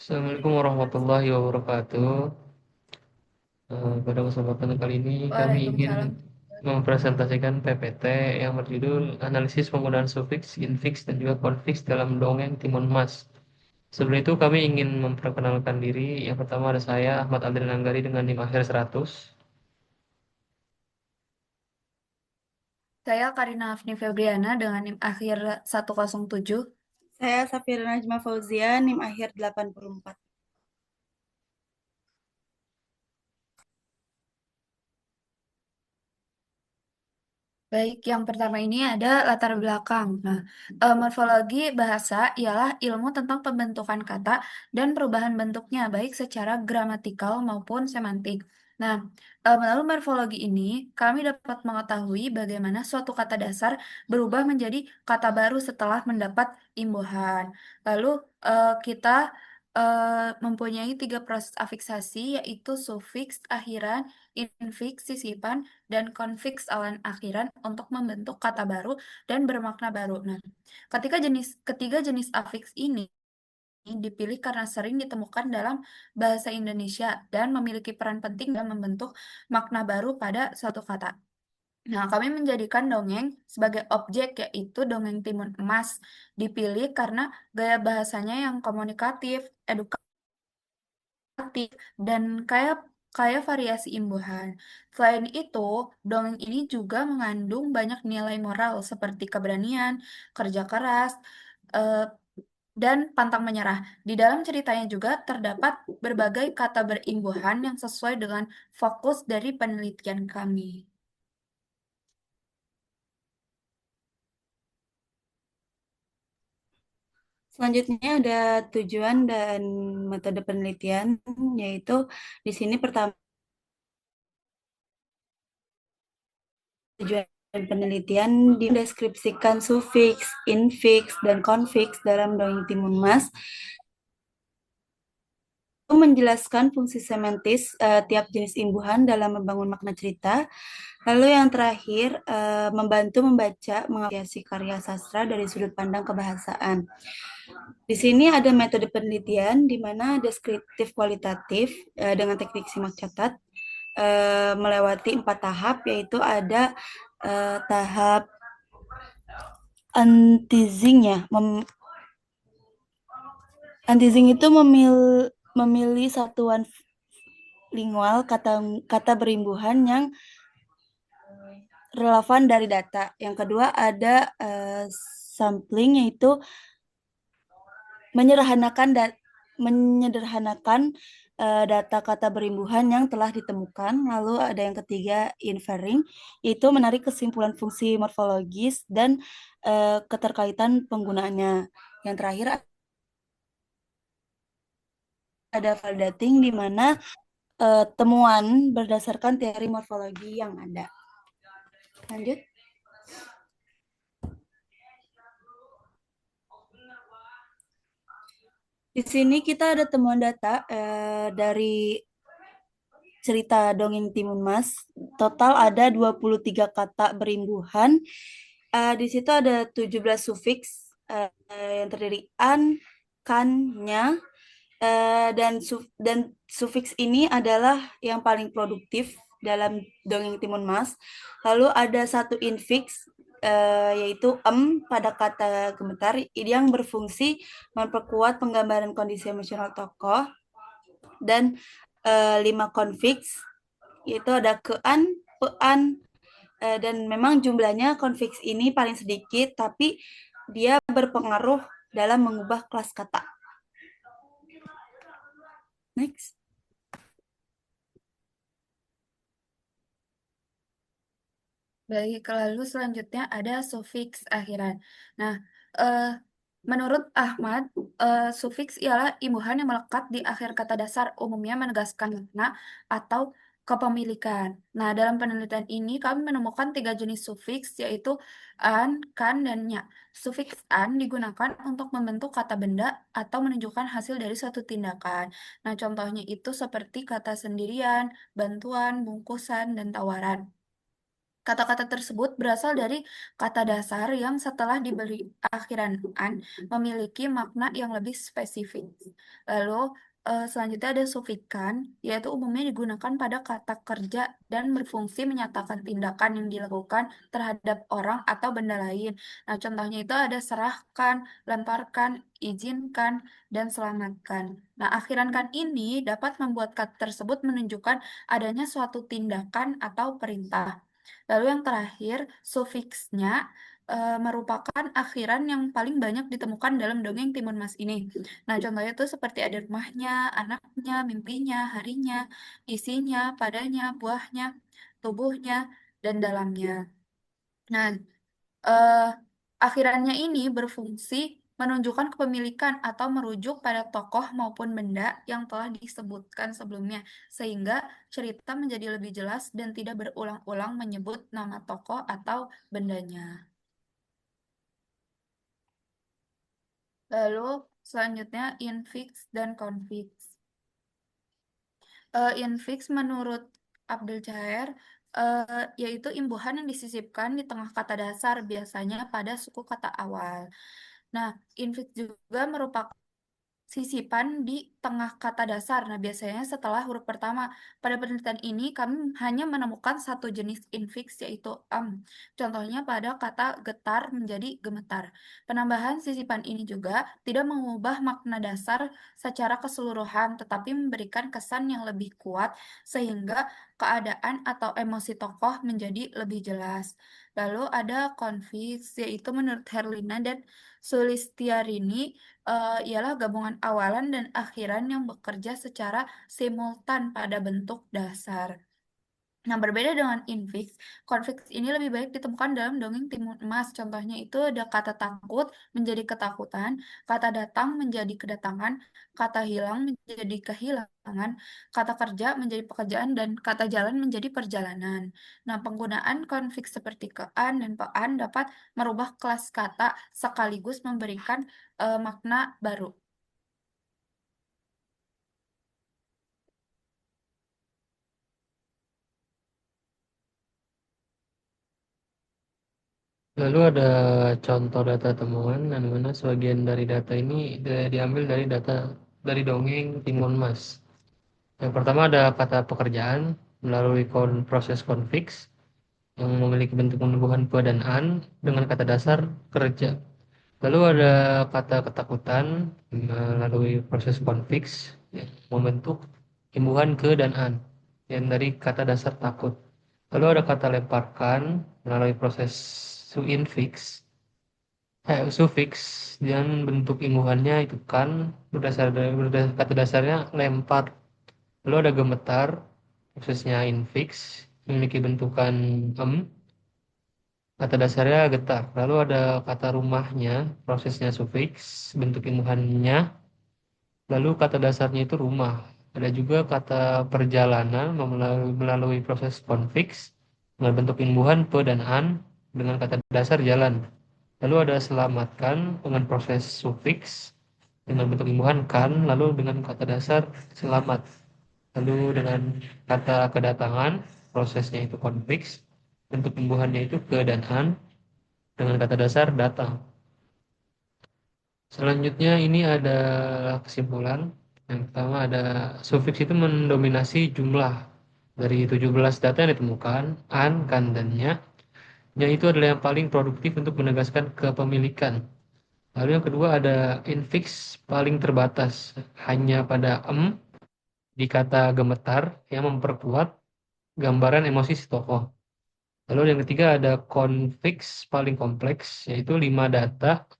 Assalamualaikum warahmatullahi wabarakatuh. Pada kesempatan kali ini kami ingin Waalaikumsalam. mempresentasikan PPT yang berjudul Analisis Penggunaan Sufiks, Infiks, dan juga Konfiks dalam Dongeng Timun Mas. Sebelum itu kami ingin memperkenalkan diri. Yang pertama ada saya, Ahmad Aldrin Anggari dengan NIM akhir 100. Saya Karina Afni Febriana dengan NIM akhir 107. Saya Safira Najma Fauzia, NIM akhir 84. Baik, yang pertama ini ada latar belakang. Nah, morfologi bahasa ialah ilmu tentang pembentukan kata dan perubahan bentuknya, baik secara gramatikal maupun semantik. Nah, melalui morfologi ini, kami dapat mengetahui bagaimana suatu kata dasar berubah menjadi kata baru setelah mendapat imbuhan. Lalu, kita mempunyai tiga proses afiksasi, yaitu sufiks akhiran, infiks sisipan, dan konfiks awan akhiran untuk membentuk kata baru dan bermakna baru. Nah, ketiga jenis afiks ini dipilih karena sering ditemukan dalam bahasa Indonesia dan memiliki peran penting dalam membentuk makna baru pada suatu kata. Nah, kami menjadikan dongeng sebagai objek, yaitu dongeng Timun Emas. Dipilih karena gaya bahasanya yang komunikatif, aktif, dan kaya kaya variasi imbuhan. Selain itu, dongeng ini juga mengandung banyak nilai moral seperti keberanian, kerja keras, eh, dan pantang menyerah. Di dalam ceritanya juga terdapat berbagai kata berimbuhan yang sesuai dengan fokus dari penelitian kami. Selanjutnya ada tujuan dan metode penelitian, yaitu di sini pertama tujuan penelitian dideskripsikan sufiks, infiks, dan konfiks dalam dongeng Timun Mas. Itu menjelaskan fungsi semantis tiap jenis imbuhan dalam membangun makna cerita. Lalu yang terakhir, membantu membaca, mengapresiasi karya sastra dari sudut pandang kebahasaan. Di sini ada metode penelitian di mana deskriptif kualitatif dengan teknik simak catat melewati 4 tahap, yaitu ada tahap anteasing ya. Anteasing itu memilih satuan lingual kata kata berimbuhan yang relevan dari data. Yang kedua ada sampling, yaitu menyederhanakan data kata berimbuhan yang telah ditemukan. Lalu ada yang ketiga inferring, yaitu menarik kesimpulan fungsi morfologis dan keterkaitan penggunaannya. Yang terakhir ada validating, di mana temuan berdasarkan teori morfologi yang ada. Lanjut. Di sini kita ada temuan data dari cerita dongeng Timun Mas. Total ada 23 kata berimbuhan. Di situ ada 17 sufiks yang terdiri an, kan, nya, dan sufiks ini adalah yang paling produktif dalam dongeng Timun Mas. Lalu ada satu infiks yaitu pada kata gemetar yang berfungsi memperkuat penggambaran kondisi emosional tokoh, dan 5 konfiks yaitu ada kean, pean, dan memang jumlahnya konfiks ini paling sedikit, tapi dia berpengaruh dalam mengubah kelas kata. Next. Baik, lalu selanjutnya ada sufiks akhiran. Nah, eh, menurut Ahmad, sufiks ialah imbuhan yang melekat di akhir kata dasar, umumnya menegaskan makna atau kepemilikan. Nah, dalam penelitian ini kami menemukan tiga jenis sufiks, yaitu an, kan, dan nya. Sufiks an digunakan untuk membentuk kata benda atau menunjukkan hasil dari suatu tindakan. Nah, contohnya itu seperti kata sendirian, bantuan, bungkusan, dan tawaran. Kata-kata tersebut berasal dari kata dasar yang setelah diberi akhiran an memiliki makna yang lebih spesifik. Lalu selanjutnya ada sufikan, yaitu umumnya digunakan pada kata kerja dan berfungsi menyatakan tindakan yang dilakukan terhadap orang atau benda lain. Nah, contohnya itu ada serahkan, lemparkan, izinkan, dan selamatkan. Nah, akhiran kan ini dapat membuat kata tersebut menunjukkan adanya suatu tindakan atau perintah. Lalu yang terakhir, sufiksnya merupakan akhiran yang paling banyak ditemukan dalam dongeng Timun Mas ini. Nah, contohnya itu seperti ada rumahnya, anaknya, mimpinya, harinya, isinya, padanya, buahnya, tubuhnya, dan dalamnya. Nah, eh, akhirannya ini berfungsi menunjukkan kepemilikan atau merujuk pada tokoh maupun benda yang telah disebutkan sebelumnya, sehingga cerita menjadi lebih jelas dan tidak berulang-ulang menyebut nama tokoh atau bendanya. Lalu selanjutnya infix dan confix. Infix menurut Abdul Jaher yaitu imbuhan yang disisipkan di tengah kata dasar biasanya pada suku kata awal. Nah, infix juga merupakan sisipan di tengah kata dasar. Nah, biasanya setelah huruf pertama. Pada penelitian ini, kami hanya menemukan satu jenis infix, yaitu am. Contohnya pada kata getar menjadi gemetar. Penambahan sisipan ini juga tidak mengubah makna dasar secara keseluruhan, tetapi memberikan kesan yang lebih kuat, sehingga keadaan atau emosi tokoh menjadi lebih jelas. Lalu ada konflik, yaitu menurut Herlina dan Sulistiarini, ialah gabungan awalan dan akhiran yang bekerja secara simultan pada bentuk dasar. Nah, berbeda dengan infix, konflik ini lebih baik ditemukan dalam dongeng Timun Emas. Contohnya itu ada kata takut menjadi ketakutan, kata datang menjadi kedatangan, kata hilang menjadi kehilangan, kata kerja menjadi pekerjaan, dan kata jalan menjadi perjalanan. Nah, penggunaan konflik seperti kean dan pean dapat merubah kelas kata sekaligus memberikan makna baru. Lalu ada contoh data temuan, dan mana sebagian dari data ini diambil dari data dari dongeng Timun Mas. Yang pertama ada kata pekerjaan melalui proses konfiks yang memiliki bentuk penubuhan pe dan an dengan kata dasar kerja. Lalu ada kata ketakutan melalui proses konfiks yang membentuk imbuhan ke dan an yang dari kata dasar takut. Lalu ada kata lemparkan melalui proses sufiks dan bentuk imbuhannya itu kan kata dasarnya lempar. Lalu ada gemetar, prosesnya infix, memiliki bentukan em, kata dasarnya getar. Lalu ada kata rumahnya, prosesnya sufiks, bentuk imbuhannya. Lalu kata dasarnya itu rumah. Ada juga kata perjalanan melalui proses konfiks dengan bentuk imbuhan pe dan an dengan kata dasar jalan. Lalu ada selamatkan dengan proses sufiks dengan bentuk imbuhan kan, lalu dengan kata dasar selamat. Lalu dengan kata kedatangan, prosesnya itu konfiks, bentuk imbuhannya itu ke dan an dengan kata dasar datang. Selanjutnya ini ada kesimpulan. Yang pertama ada sufiks itu mendominasi jumlah dari 17 data yang ditemukan, an, kan, dan nya. Nya itu adalah yang paling produktif untuk menegaskan kepemilikan. Lalu yang kedua ada infix paling terbatas, hanya pada di kata gemetar yang memperkuat gambaran emosi si tokoh. Lalu yang ketiga ada konfiks paling kompleks, yaitu 5 data